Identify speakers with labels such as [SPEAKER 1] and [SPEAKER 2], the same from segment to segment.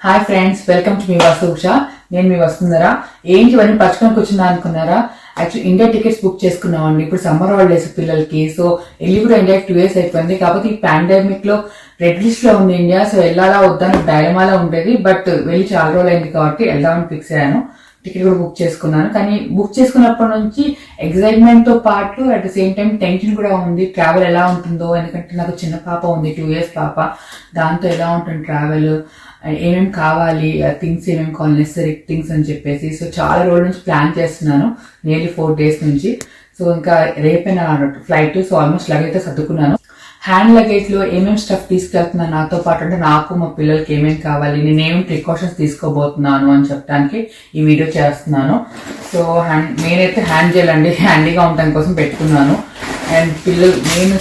[SPEAKER 1] Hi friends, welcome to me Vasu Usha. నేను మీ వస్తుందరా. ఏంటి ఇవన్నీ పచ్చుకొని కూర్చున్నా అనుకున్నారా? యాక్చువల్లీ ఇండియా టికెట్స్ బుక్ చేసుకున్నామండి. ఇప్పుడు సమ్మర్ హాలిడేస్ పిల్లలకి. సో వెళ్ళి కూడా ఇండియా 2 years అయిపోయింది. కాకపోతే ఈ పాండమిక్ లో రెడ్ లిస్ట్ లో ఉంది ఇండియా. సో వెళ్ళాలా వద్దా అని డైలమాలా ఉండేది. బట్ వెళ్ళి చాలా రోజులు అయింది కాబట్టి వెళ్దామని ఫిక్స్ అయ్యాను. టికెట్ కూడా బుక్ చేసుకున్నాను. కానీ బుక్ చేసుకున్నప్పటి నుంచి ఎక్సైట్మెంట్ తో పాటు at the same time tension కూడా ఉంది. ట్రావెల్ ఎలా ఉంటుందో, ఎందుకంటే నాకు చిన్న పాప ఉంది, 2 years పాప. దాంతో ఎలా ఉంటుంది ట్రావెల్, ఏమేమి కావాలి, థింగ్స్ ఏమేమి కావాలి, నెసరీ థింగ్స్ అని చెప్పేసి. సో చాలా రోజుల నుంచి ప్లాన్ చేస్తున్నాను, నియర్లీ 4 days నుంచి. సో ఇంకా రేపైనా ఫ్లైట్. సో ఆల్మోస్ట్ లగేజ్ అయితే సర్దుకున్నాను. హ్యాండ్ లగేజ్ లో ఏమేమి స్టఫ్ తీసుకెళ్తున్నాను నాతో పాటు, అంటే నాకు మా పిల్లలకి ఏమేమి కావాలి, నేను ఏమేమి ప్రికాషన్స్ తీసుకోబోతున్నాను అని చెప్పడానికి ఈ వీడియో చేస్తున్నాను. సో నేనైతే హ్యాండ్ జెల్ అండి హ్యాండీగా ఉండడం కోసం పెట్టుకున్నాను. అండ్ పిల్లలు నేను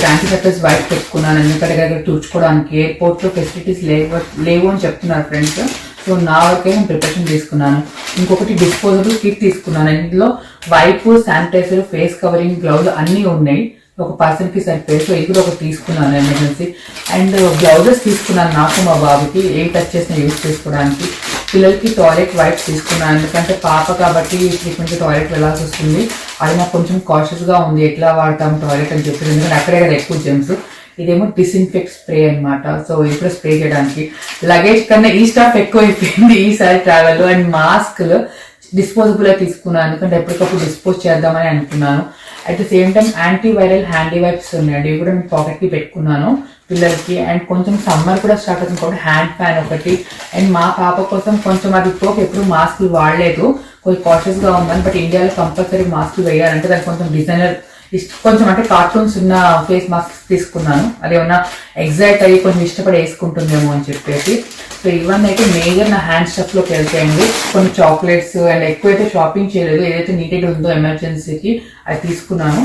[SPEAKER 1] యాంటీ సర్ఫేస్ వైప్ పెట్టుకున్నాను, ఎందుకంటే దగ్గర తుడుచుకోవడానికి. ఎయిర్పోర్ట్ లో ఫెసిలిటీస్ లేవు అని చెప్తున్నారు ఫ్రెండ్స్. సో నా వరకే నేను ప్రిపరేషన్ తీసుకున్నాను. ఇంకొకటి డిస్పోజబుల్ కిట్ తీసుకున్నాను. ఇందులో wipe, sanitizer, face covering, gloves అన్నీ ఉన్నాయి. ఒక పర్సన్ కి సరిపోయి. సో ఇది కూడా ఒకటి తీసుకున్నాను ఎమర్జెన్సీ. అండ్ గ్లౌజెస్ తీసుకున్నాను నాకు మా బాబుకి, ఏం టచ్ చేసినా యూజ్ చేసుకోవడానికి. పిల్లలకి టాయిలెట్ వైప్స్ తీసుకున్నాను, ఎందుకంటే పాప కాబట్టి ఫ్రీక్వెంట్గా టాయిలెట్ వెళ్ళాల్సి వస్తుంది. అది నాకు కొంచెం కాషియస్ గా ఉంది, ఎట్లా వాడతాం టాయిలెట్ అని చెప్పి, ఎందుకంటే అక్కడే కదా ఎక్కువ జెమ్స్. ఇదేమో డిస్ఇన్ఫెక్ట్ స్ప్రే అనమాట. సో ఇప్పుడు స్ప్రే చేయడానికి. లగేజ్ కన్నా ఈ స్టాఫ్ ఎక్కువ అయిపోయింది ఈసారి ట్రావెల్. అండ్ మాస్క్లు డిస్పోజబుల్ తీసుకున్నాను, ఎందుకంటే ఎప్పటికప్పుడు డిస్పోజ్ చేద్దామని అనుకున్నాను. At the same time anti viral handy wipes ఉన్నాయండి, ఇవి కూడా నేను పాకెట్ కి పెట్టుకున్నాను పిల్లలకి. అండ్ కొంచెం సమ్మర్ కూడా స్టార్ట్ అవుతుంది కాబట్టి హ్యాండ్ ఫ్యాన్ ఒకటి. అండ్ మా పాప కోసం కొంచెం అది ఎప్పుడు మాస్కులు వాడలేదు, కొంచెం కాషియస్ గా ఉందని. బట్ ఇండియాలో కంపల్సరీ మాస్కులు వేయాలంటే దానికి కొంచెం డిజైనర్ కొంచెం అంటే కార్టూన్స్ ఉన్న ఫేస్ మాస్క్ తీసుకున్నాను, అదేమన్నా ఎగ్జైట్ అయ్యి కొంచెం ఇష్టపడి వేసుకుంటుందేమో అని చెప్పేసి. సో ఇవన్నీ అయితే మేజర్ నా హ్యాండ్ స్టఫ్ లోకి వెళ్తాయండి. కొన్ని చాక్లెట్స్. అండ్ ఎక్కువైతే షాపింగ్ చేయలేదు, ఏదైతే నీటెడ్ ఉందో ఎమర్జెన్సీకి అది తీసుకున్నాను.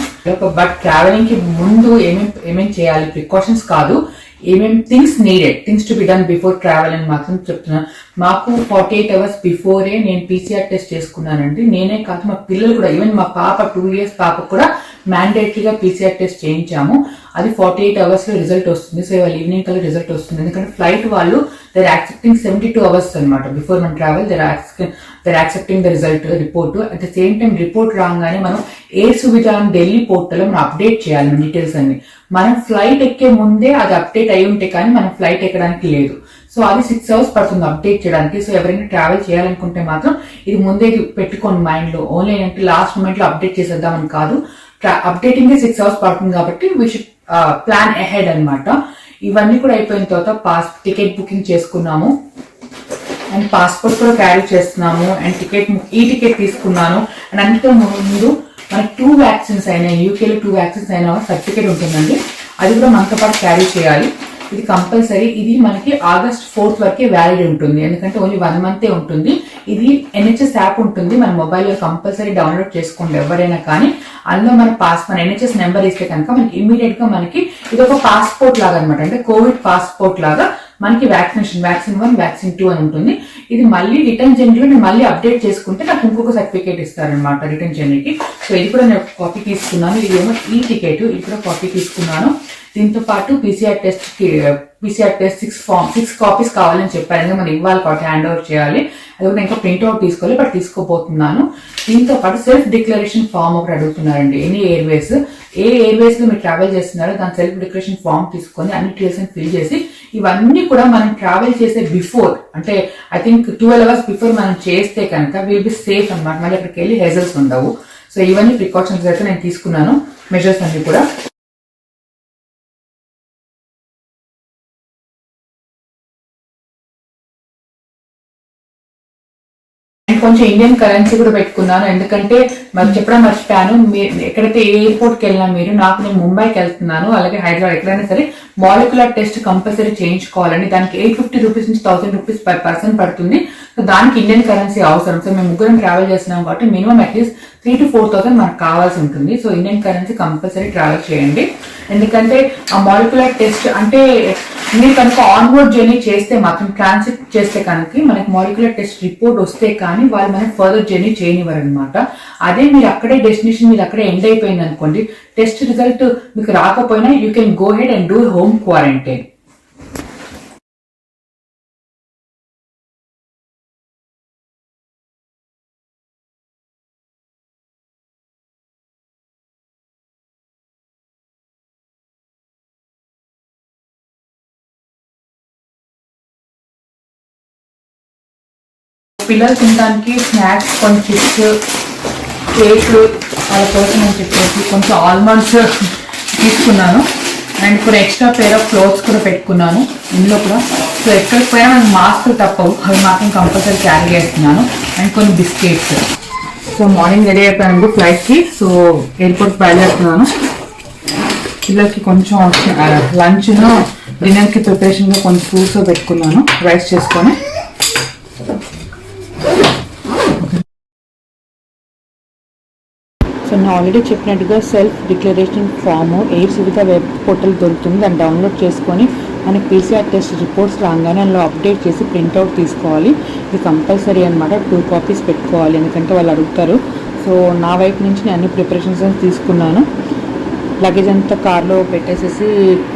[SPEAKER 1] బట్ ట్రావెలింగ్ కి ముందు ఏమేమి చేయాలి, ప్రికాషన్స్ కాదు, ఏమేమి things to be done before travel అని మాత్రం చెప్తున్నాను. మాకు 48 hours బిఫోరే నేను PCR టెస్ట్ చేసుకున్నానండి. నేనే కాదు మా పిల్లలు కూడా, ఈవెన్ మా పాప 2 years పాప కూడా మ్యాండేటరీగా PCR టెస్ట్ చేయించాము. అది 48 hours లో రిజల్ట్ వస్తుంది. సో ఇవాళ ఈవినింగ్ కల్లా రిజల్ట్ వస్తుంది, ఎందుకంటే ఫ్లైట్ వాళ్ళు దర్ యాక్సెప్టింగ్ 72 hours అనమాట బిఫోర్ మన travel. They're accepting the result report. At the same time report రాగానే మనం ఎయిర్ సువిధా ఢిల్లీ పోర్టల్ మనం అప్డేట్ చేయాలి మన డీటెయిల్స్ అన్ని. మనం ఫ్లైట్ ఎక్కే ముందే అది అప్డేట్ అయి ఉంటే కానీ మనం ఫ్లైట్ ఎక్కడానికి లేదు. సో అది 6 hours పడుతుంది అప్డేట్ చేయడానికి. సో ఎవరైనా ట్రావెల్ చేయాలనుకుంటే మాత్రం ఇది ముందే పెట్టుకోండి మైండ్ లో. ఓన్లీ ఏంటంటే లాస్ట్ మూమెంట్ లో అప్డేట్ చేసేద్దామని కాదు, అప్డేటింగ్ 6 hours పడుతుంది కాబట్టి వీ షుడ్ ప్లాన్ అహెడ్ అనమాట. ఇవన్నీ కూడా అయిపోయిన తర్వాత టికెట్ బుకింగ్ చేసుకున్నాము. అండ్ పాస్పోర్ట్ కూడా క్యారీ చేస్తున్నాము. అండ్ ఈ టికెట్ తీసుకున్నాను. అండ్ అందుకే ముందు మనకి 2 vaccines అయినా, యూకేలో 2 vaccines అయినా సర్టిఫికేట్ ఉంటుందండి, అది కూడా మనతో పాటు క్యారీ చేయాలి. ఇది కంపల్సరీ. ఇది మనకి August 4th వరకే వ్యాలిడ్ ఉంటుంది, ఎందుకంటే ఓన్లీ 1 month ఉంటుంది. ఇది NHS యాప్ ఉంటుంది, మన మొబైల్లో కంపల్సరీ డౌన్లోడ్ చేసుకోండి ఎవరైనా కానీ. అందులో మన NHS నెంబర్ ఇస్తే కనుక మనకి ఇమీడియట్ గా మనకి ఇది ఒక పాస్పోర్ట్ లాగా అనమాట, అంటే కోవిడ్ పాస్పోర్ట్ లాగా మనకి వ్యాక్సిన్ 1, వ్యాక్సిన్ 2 అని ఉంటుంది. ఇది మళ్ళీ రిటర్న్ జర్నీలో నేను మళ్ళీ అప్డేట్ చేసుకుంటే నాకు ఇంకొక సర్టిఫికేట్ ఇస్తారనమాట రిటర్న్ జర్నీకి. సో ఇది కూడా నేను కాపీ తీసుకున్నాను. ఇది ఏమో ఈ టికెట్, ఇది కూడా కాపీ తీసుకున్నాను. దీంతో పాటు PCR టెస్ట్ 6 copies కావాలని చెప్పారు, మనం ఇవ్వాలి కాబట్టి హ్యాండ్ ఓవర్ చేయాలి. అది కూడా ఇంకా ప్రింట్అవుట్ తీసుకోవాలి, బట్ తీసుకోబోతున్నాను. దీంతో పాటు సెల్ఫ్ డిక్లరేషన్ ఫామ్ ఒకటి అడుగుతున్నారండి. ఏ ఎయిర్వేస్ లో మీరు ట్రావెల్ చేస్తున్నారో దాని సెల్ఫ్ డిక్లరేషన్ ఫామ్ తీసుకొని అన్ని డీటెయిల్స్ ఫిల్ చేసి, ఇవన్నీ కూడా మనం ట్రావెల్ చేసే బిఫోర్, అంటే ఐ థింక్ 12 hours బిఫోర్ మనం చేస్తే కనుక విల్ బి సేఫ్ అనమాట. మళ్ళీ అక్కడికి వెళ్ళి హెజల్స్ ఉండవు. సో ఇవన్నీ ప్రికాషన్స్ అయితే నేను తీసుకున్నాను, మెజర్స్ అన్ని కూడా. కొంచెం ఇండియన్ కరెన్సీ కూడా పెట్టుకున్నాను, ఎందుకంటే మరి చెప్పడం మర్చిపోయాను. ఎక్కడైతే ఏ ఎయిర్పోర్ట్ కి వెళ్ళినా మీరు, నేను ముంబైకి వెళ్తున్నాను, అలాగే హైదరాబాద్, ఎక్కడైనా సరే మాలిక్యులర్ టెస్ట్ కంపల్సరీ చేయించుకోవాలండి. దానికి 850 rupees నుంచి 1000 rupees పర్ పర్సన్ పడుతుంది. సో దానికి ఇండియన్ కరెన్సీ అవసరం. సో మేము ముగ్గురం ట్రావెల్ చేస్తున్నాం కాబట్టి మినిమం అట్లీస్ట్ 3,000 to 4,000 మనకు కావాల్సి ఉంటుంది. So Indian currency compulsory travel చేయండి, ఎందుకంటే ఆ మాలిక్యులర్ టెస్ట్ అంటే మీరు కనుక ఆన్బోర్డ్ జర్నీ చేస్తే మాత్రం, ట్రాన్సిట్ చేస్తే కనుక మనకి మాలిక్యులర్ టెస్ట్ రిపోర్ట్ వస్తే కానీ వాళ్ళు మనకి ఫర్దర్ జర్నీ చేయనివ్వరు అనమాట. అదే మీరు అక్కడే డెస్టినేషన్ మీరు అక్కడే ఎండ్ అయిపోయింది అనుకోండి, టెస్ట్ రిజల్ట్ మీకు రాకపోయినా you can go head and do home quarantine. పిల్లలు తినడానికి స్నాక్స్, కొన్ని చిప్స్, కేక్ వాళ్ళ కోసం అని చెప్పేసి కొంచెం ఆల్మండ్స్ తీసుకున్నాను. అండ్ కొన్ని ఎక్స్ట్రా పేర్ ఆఫ్ క్లోత్స్ కూడా పెట్టుకున్నాను ఇందులో కూడా. సో ఎక్కడికి పోయినా నాకు మాస్కులు తప్పవు, అవి మాత్రం కంపల్సరీ క్యారీ చేస్తున్నాను. అండ్ కొన్ని బిస్కెట్స్. సో మార్నింగ్ రెడీ అయిపోయానండి ఫ్లైట్కి. సో ఎయిర్పోర్ట్కి బయలుదేరుతున్నాను. పిల్లలకి కొంచెం లంచ్ను డిన్నర్కి ప్రిపరేషన్గా కొంచెం ఫ్రూట్స్ పెట్టుకున్నాను రైస్ చేసుకొని. సో నేను ఆల్రెడీ చెప్పినట్టుగా self declaration form air Suvidha web portal దొరుకుతుంది. దాన్ని డౌన్లోడ్ చేసుకొని మనకి PCR టెస్ట్ రిపోర్ట్స్ రాగానే అందులో అప్డేట్ చేసి ప్రింట్అవుట్ తీసుకోవాలి. ఇది కంపల్సరీ అనమాట. 2 కాపీస్ పెట్టుకోవాలి, ఎందుకంటే వాళ్ళు అడుగుతారు. సో నా వైపు నుంచి నేను అన్ని ప్రిపరేషన్స్ తీసుకున్నాను. లగేజ్ అంతా కార్లో పెట్టేసేసి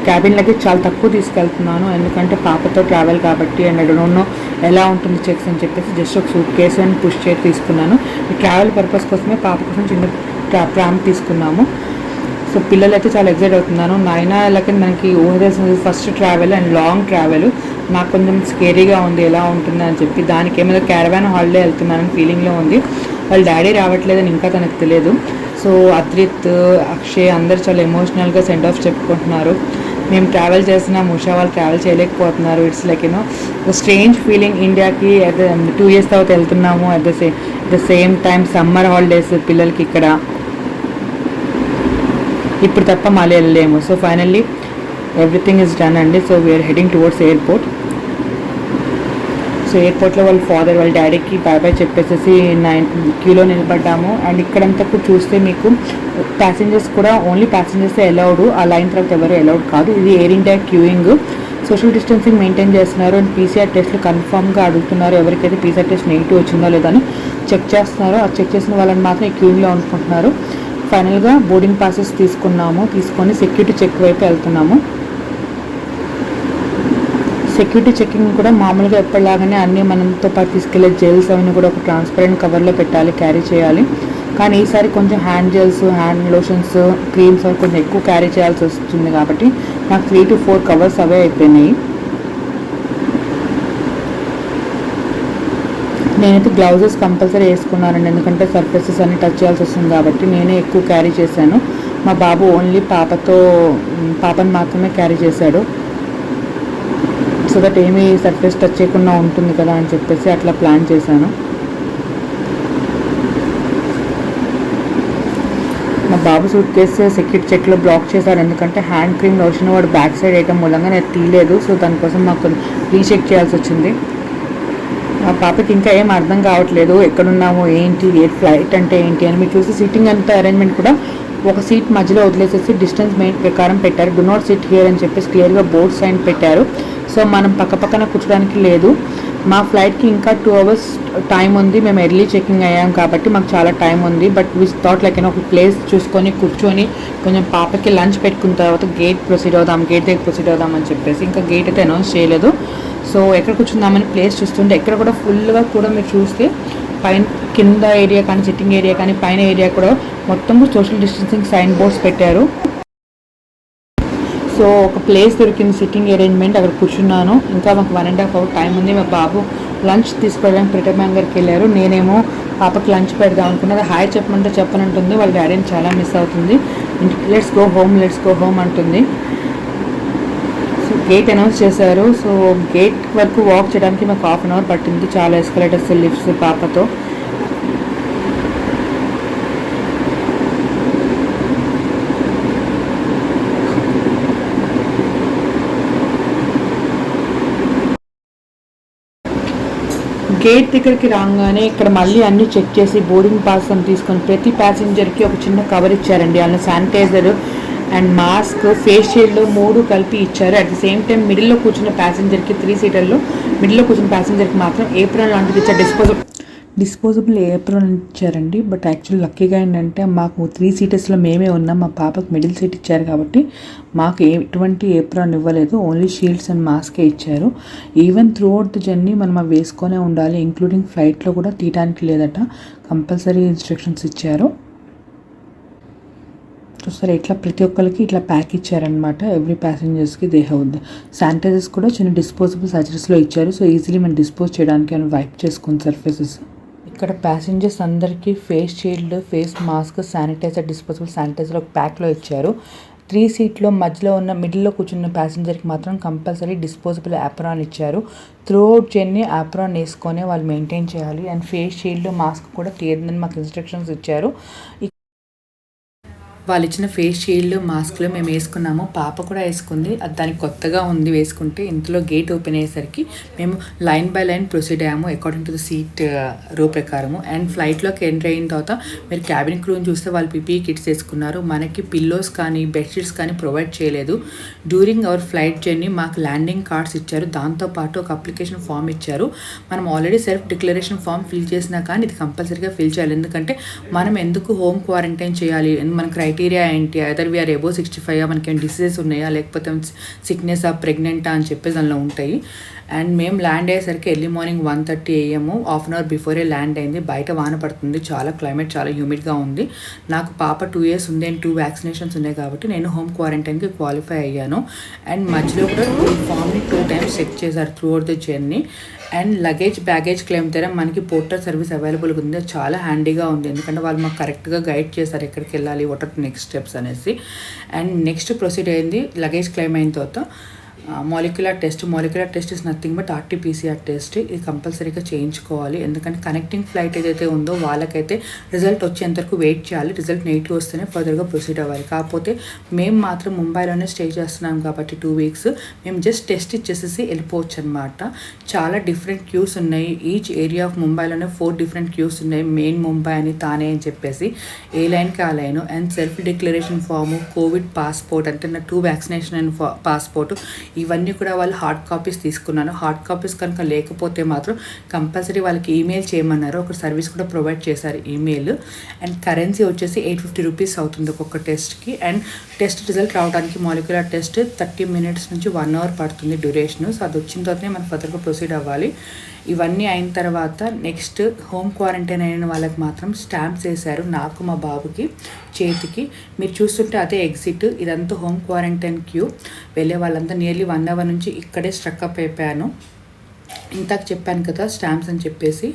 [SPEAKER 1] క్యాబిన్ లగేజ్ చాలా తక్కువ తీసుకెళ్తున్నాను, ఎందుకంటే పాపతో ట్రావెల్ కాబట్టి. అండ్ ఐ డోంట్ నో ఎలా ఉంటుంది చెక్స్ అని చెప్పేసి జస్ట్ ఒక సూట్ కేసు అని పుష్ చేసి తీసుకున్నాను. ఈ ట్రావెల్ పర్పస్ కోసమే పాప కోసం చిన్న ప్రామ్ తీసుకున్నాము. సో పిల్లలు అయితే చాలా ఎక్సైట్ అవుతున్నాను. నాయన అలాగే మనకి ఊహేసింది first travel and long travel. నాకు కొంచెం స్కేరీగా ఉంది ఎలా ఉంటుంది అని చెప్పి. దానికి ఏమైనా క్యారవాన్ హాలిడే వెళ్తున్నానని ఫీలింగ్లో ఉంది. వాళ్ళ డాడీ రావట్లేదని ఇంకా తనకు తెలియదు. సో అద్రిత్, అక్షయ్ అందరు చాలా ఎమోషనల్గా సెండ్ ఆఫ్ చెప్పుకుంటున్నారు. మేము ట్రావెల్ చేస్తున్నాం, ఉషా వాళ్ళు ట్రావెల్ చేయలేకపోతున్నారు. It's like you know strange feeling. ఇండియాకి 2 years తర్వాత వెళ్తున్నాము. At the same time summer holidays పిల్లలకి ఇక్కడ. ఇప్పుడు తప్ప మళ్ళీ వెళ్ళలేము. So finally everything is done అండి. So we are heading towards airport. So ఎయిర్పోర్ట్లో వాళ్ళ ఫాదర్ వాళ్ళ డాడీకి బాయ్ బాయ్ చెప్పేసి 9 క్యూలో నిలబడ్డాము. అండ్ ఇక్కడంతా చూస్తే మీకు ప్యాసింజర్స్ కూడా ఓన్లీ ప్యాసింజర్స్ అలౌడ్, ఆ లైన్ తర్వాత ఎవరు అలౌడ్ కాదు. ఇది air India queuing. Social distancing maintain చేస్తున్నారు. అండ్ PCR టెస్ట్లు కన్ఫామ్గా అడుగుతున్నారు. ఎవరికైతే PCR టెస్ట్ నెగిటివ్ వచ్చిందో లేదో అని చెక్ చేస్తున్నారో, ఆ చెక్ చేసిన వాళ్ళని మాత్రం ఈ క్యూయింగ్లో అనుకుంటున్నారు. ఫైనల్గా బోర్డింగ్ పాసెస్ తీసుకొని సెక్యూరిటీ చెక్ వైపు వెళ్తున్నాము. సెక్యూరిటీ చెకింగ్ కూడా మామూలుగా ఎప్పటిలాగానే అన్నీ మనతో పాటు తీసుకెళ్లే జెల్స్ అవన్నీ కూడా ఒక ట్రాన్స్పరెంట్ కవర్లో పెట్టాలి, క్యారీ చేయాలి. కానీ ఈసారి కొంచెం hand gels, hand lotions, creams అవి కొంచెం ఎక్కువ క్యారీ చేయాల్సి వస్తుంది కాబట్టి నాకు 3 to 4 కవర్స్ అవే అయిపోయినాయి. నేనైతే గ్లౌజెస్ కంపల్సరీ వేసుకున్నానండి, ఎందుకంటే సర్ఫేసెస్ అన్ని టచ్ చేయాల్సి వస్తుంది కాబట్టి నేనే ఎక్కువ క్యారీ చేశాను. మా బాబు ఓన్లీ పాపని మాత్రమే క్యారీ చేశాడు. సో దట్ ఏమీ సర్ఫేస్ టచ్ చేయకుండా ఉంటుంది కదా అని చెప్పేసి అట్లా ప్లాన్ చేశాను. మా బాబు సూట్ కేసు సెక్యూరిటీ చెక్లో బ్లాక్ చేశారు, ఎందుకంటే హ్యాండ్ క్రీమ్ లోషన్ వాడు బ్యాక్ సైడ్ వేయటం మూలంగా నేను తీయలేదు. సో దానికోసం మాకు రీచెక్ చేయాల్సి వచ్చింది. మా పాపకి ఇంకా ఏం అర్థం కావట్లేదు, ఎక్కడున్నాము ఏంటి, ఫ్లైట్ అంటే ఏంటి అని. మీరు చూసి సీటింగ్ అంతా అరేంజ్మెంట్ కూడా ఒక సీట్ మధ్యలో వదిలేసేసి డిస్టెన్స్ మెయిన్ ప్రకారం పెట్టారు. డు నాట్ సిట్ హియర్ అని చెప్పేసి క్లియర్గా బోర్డ్ సైన్ పెట్టారు. సో మనం పక్కన కూర్చోడానికి లేదు. మా ఫ్లైట్కి ఇంకా 2 hours టైం ఉంది. మేము ఎర్లీ చెకింగ్ అయ్యాం కాబట్టి మాకు చాలా టైం ఉంది. బట్ వి థాట్ లైక్ ఒక ప్లేస్ చూసుకొని కూర్చొని కొంచెం పాపకి లంచ్ పెట్టుకున్న తర్వాత గేట్ దగ్గర ప్రొసీడ్ అవుదాం అని చెప్పేసి. ఇంకా గేట్ అయితే అనౌన్స్ చేయలేదు. సో ఎక్కడ కూర్చుందామని ప్లేస్ చూస్తుంటే ఎక్కడ కూడా ఫుల్గా కూడా మీరు చూస్తే పైన కింద ఏరియా కానీ సిట్టింగ్ ఏరియా కానీ పైన ఏరియా కూడా మొత్తం సోషల్ డిస్టెన్సింగ్ సైన్ బోర్డ్స్ పెట్టారు. సో ఒక ప్లేస్ దొరికింది సిట్టింగ్ అరేంజ్మెంట్, అక్కడ కూర్చున్నాను. ఇంకా మాకు 1.5 hour టైం ఉంది. మా బాబు లంచ్ తీసుకోవడానికి ప్రిటర్ బ్యాంగర్కి వెళ్ళారు. నేనేమో పాపకి లంచ్ పెడదాం అనుకున్నది. హాయ్ చెప్పమంటే చెప్పనంటుంది. వాళ్ళ డాడీని చాలా మిస్ అవుతుంది. లెట్స్ గో హోమ్ అంటుంది. సో గేట్ అనౌన్స్ చేశారు. సో గేట్ వరకు వాక్ చేయడానికి మాకు 1/2 hour పట్టింది. చాలా ఎస్కలేటర్స్, లిఫ్ట్స్ పాపతో. గేట్ దగ్గరికి రాగానే ఇక్కడ మళ్ళీ అన్ని చెక్ చేసి బోర్డింగ్ పాస్ అని తీసుకొని ప్రతి ప్యాసింజర్కి ఒక చిన్న కవర్ ఇచ్చారండి. అందులో sanitizer and mask, face shield 3 కలిపి ఇచ్చారు. అట్ ది సేమ్ టైం మిడిల్లో కూర్చున్న ప్యాసింజర్కి 3 సీటర్లో మిడిల్లో కూర్చున్న ప్యాసింజర్కి మాత్రం ఏప్రిల్ లాంటిది ఇచ్చారు. డిస్పోజబుల్ ఏప్రిల్ ఇచ్చారండి. బట్ యాక్చువల్ లక్కీగా ఏంటంటే మాకు 3 seatersలో మేమే ఉన్నాం. మా పాపకు మిడిల్ సీట్ ఇచ్చారు కాబట్టి మాకు ఎటువంటి ఏప్రిల్ ఇవ్వలేదు. ఓన్లీ షీల్డ్స్ అండ్ మాస్కే ఇచ్చారు. Even through out the journey మనం అవి వేసుకొనే ఉండాలి. ఇంక్లూడింగ్ ఫ్లైట్లో కూడా తీయడానికి లేదట, కంపల్సరీ ఇన్స్ట్రక్షన్స్ ఇచ్చారు.
[SPEAKER 2] చూస్తారు ఇట్లా ప్రతి ఒక్కరికి ఇట్లా ప్యాక్ ఇచ్చారనమాట. ఎవ్రీ ప్యాసింజర్స్కి దే హ్యావ్ శానిటైజర్స్ కూడా చిన్న డిస్పోజబుల్ సర్జరీస్లో ఇచ్చారు. సో ఈజీలీ మనం డిస్పోజ్ చేయడానికి అని వైప్ చేసుకుని సర్ఫేసెస్. ఇక్కడ ప్యాసింజర్స్ అందరికీ face shield, face mask, sanitizer, disposable sanitizer ఒక ప్యాక్లో ఇచ్చారు. 3 సీట్లో మధ్యలో ఉన్న మిడిల్లో కూర్చున్న ప్యాసింజర్కి మాత్రం కంపల్సరీ డిస్పోజబుల్ యాప్రాన్ ఇచ్చారు. త్రూ అవుట్ జర్నీ యాప్రాన్ వేసుకొని వాళ్ళు మెయింటైన్ చేయాలి. అండ్ ఫేస్ షీల్డ్, మాస్క్ కూడా తీయదని మాకు ఇన్స్ట్రక్షన్స్ ఇచ్చారు. వాళ్ళు ఇచ్చిన ఫేస్ షీల్డ్, మాస్క్లో మేము వేసుకున్నాము. పాప కూడా వేసుకుంది. అది దానికి కొత్తగా ఉంది వేసుకుంటే. ఇంతలో గేట్ ఓపెన్ అయ్యేసరికి మేము లైన్ బై లైన్ ప్రొసీడ్ అయ్యాము అకార్డింగ్ టు ద సీట్ రో ప్రకారము. అండ్ ఫ్లైట్లోకి ఎంటర్ అయిన తర్వాత మీరు క్యాబిన్ క్రూని చూస్తే వాళ్ళు పీపీ కిట్స్ వేసుకున్నారు. మనకి పిల్లోస్ కానీ బెడ్షీట్స్ కానీ ప్రొవైడ్ చేయలేదు. డ్యూరింగ్ అవర్ ఫ్లైట్ జర్నీ మాకు ల్యాండింగ్ కార్డ్స్ ఇచ్చారు. దాంతోపాటు ఒక అప్లికేషన్ ఫామ్ ఇచ్చారు. మనం already self declaration form fill చేసినా కానీ ఇది కంపల్సరీగా ఫిల్ చేయాలి. ఎందుకంటే మనం ఎందుకు హోమ్ క్వారంటైన్ చేయాలి, మన క్రైటీరియా ఏంటి, అదర్ వీఆర్ ఎబో 65, మనకి ఏమైనా డిసీజెస్ ఉన్నాయా, లేకపోతే సిక్నెస్ ప్రెగ్నెంటా అని చెప్పేసి దానిలో ఉంటాయి. అండ్ మేము ల్యాండ్ అయ్యేసరికి early morning 1:30 AM, half an hour బిఫోరే ల్యాండ్ అయింది. బయట వాన పడుతుంది, చాలా క్లైమేట్ చాలా హ్యూమిడ్గా ఉంది. నాకు పాప 2 years ఉంది అండ్ 2 vaccinations ఉన్నాయి కాబట్టి నేను హోమ్ క్వారంటైన్కి క్వాలిఫై అయ్యాను. అండ్ మధ్యలో కూడా ఫామ్ని 2 times చెక్ చేశారు through out the journey. And baggage claim దగ్గర మనకి పోర్టర్ సర్వీస్ అవైలబుల్గా ఉంది. చాలా హ్యాండీగా ఉంది, ఎందుకంటే వాళ్ళు మాకు కరెక్ట్గా గైడ్ చేశారు ఎక్కడికి వెళ్ళాలి, వాట్ ఆర్ నెక్స్ట్ స్టెప్స్ అనేసి. అండ్ నెక్స్ట్ ప్రొసీడ్ అయింది లగేజ్ క్లెయిమ్ అయిన తర్వాత molecular test is nothing but RT-PCR test. ఇది కంపల్సరీగా చేయించుకోవాలి. ఎందుకంటే కనెక్టింగ్ ఫ్లైట్ ఏదైతే ఉందో వాళ్ళకైతే రిజల్ట్ వచ్చేంతవరకు వెయిట్ చేయాలి. రిజల్ట్ నెగిటివ్ వస్తేనే ఫర్దర్గా ప్రొసీడ్ అవ్వాలి. కాకపోతే మేము మాత్రం ముంబైలోనే స్టే చేస్తున్నాం కాబట్టి 2 weeks మేము జస్ట్ టెస్ట్ ఇచ్చేసేసి వెళ్ళిపోవచ్చు అనమాట. చాలా డిఫరెంట్ క్యూస్ ఉన్నాయి. ఈచ్ ఏరియా ఆఫ్ ముంబైలోనే 4 different క్యూస్ ఉన్నాయి. మెయిన్ ముంబై అని, తానే అని చెప్పేసి ఏ లైన్కి ఆ లైన్. And self declaration form, Covid passport అంటే నా 2 vaccination అండ్ పాస్పోర్ట్, ఇవన్నీ కూడా వాళ్ళు హార్డ్ కాపీస్ తీసుకున్నాను. హార్డ్ కాపీస్ కనుక లేకపోతే మాత్రం కంపల్సరీ వాళ్ళకి ఈమెయిల్ చేయమన్నారు. ఒక సర్వీస్ కూడా ప్రొవైడ్ చేశారు, ఈమెయిల్. అండ్ కరెన్సీ వచ్చేసి 850 rupees అవుతుంది ఒక్కొక్క టెస్ట్కి. అండ్ టెస్ట్ రిజల్ట్ రావడానికి మాలిక్యులర్ టెస్ట్ 30 minutes నుంచి 1 hour పడుతుంది డ్యూరేషన్. సో అది వచ్చిన తర్వాతనే మనం ఫర్దర్గా ప్రొసీడ్ అవ్వాలి. ఇవన్నీ అయిన తర్వాత నెక్స్ట్ హోమ్ క్వారంటైన్ అయిన వాళ్ళకి మాత్రం స్టాంప్స్ వేశారు, నాకు మా బాబుకి చేతికి. మీరు చూస్తుంటే అదే ఎగ్జిట్. ఇదంతా హోమ్ క్వారంటైన్ క్యూ. వెళ్ళే వాళ్ళంతా నియర్లీ 1 hour నుంచి ఇక్కడే స్ట్రక్అప్ అయిపోయాను. ఇంతాక చెప్పాను కదా స్టాంప్స్ అని చెప్పేసి,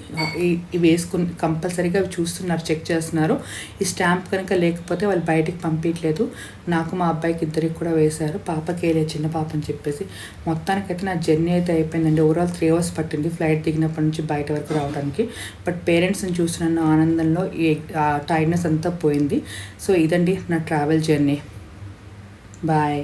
[SPEAKER 2] ఇవి వేసుకుని కంపల్సరీగా చూస్తున్నారు, చెక్ చేస్తున్నారు. ఈ స్టాంప్ కనుక లేకపోతే వాళ్ళు బయటికి పంపించలేదు. నాకు మా అబ్బాయికి ఇద్దరికి కూడా వేశారు. పాపకి వేయలేదు, చిన్న పాప అని చెప్పేసి. మొత్తానికైతే నా జర్నీ అయితే అయిపోయిందండి. ఓవరాల్ 3 hours పట్టింది ఫ్లైట్ దిగినప్పటి నుంచి బయట వరకు రావడానికి. బట్ పేరెంట్స్ని చూసిన ఆనందంలో ఈ టైర్డ్నెస్ అంతా పోయింది. సో ఇదండి నా ట్రావెల్ జర్నీ. బాయ్.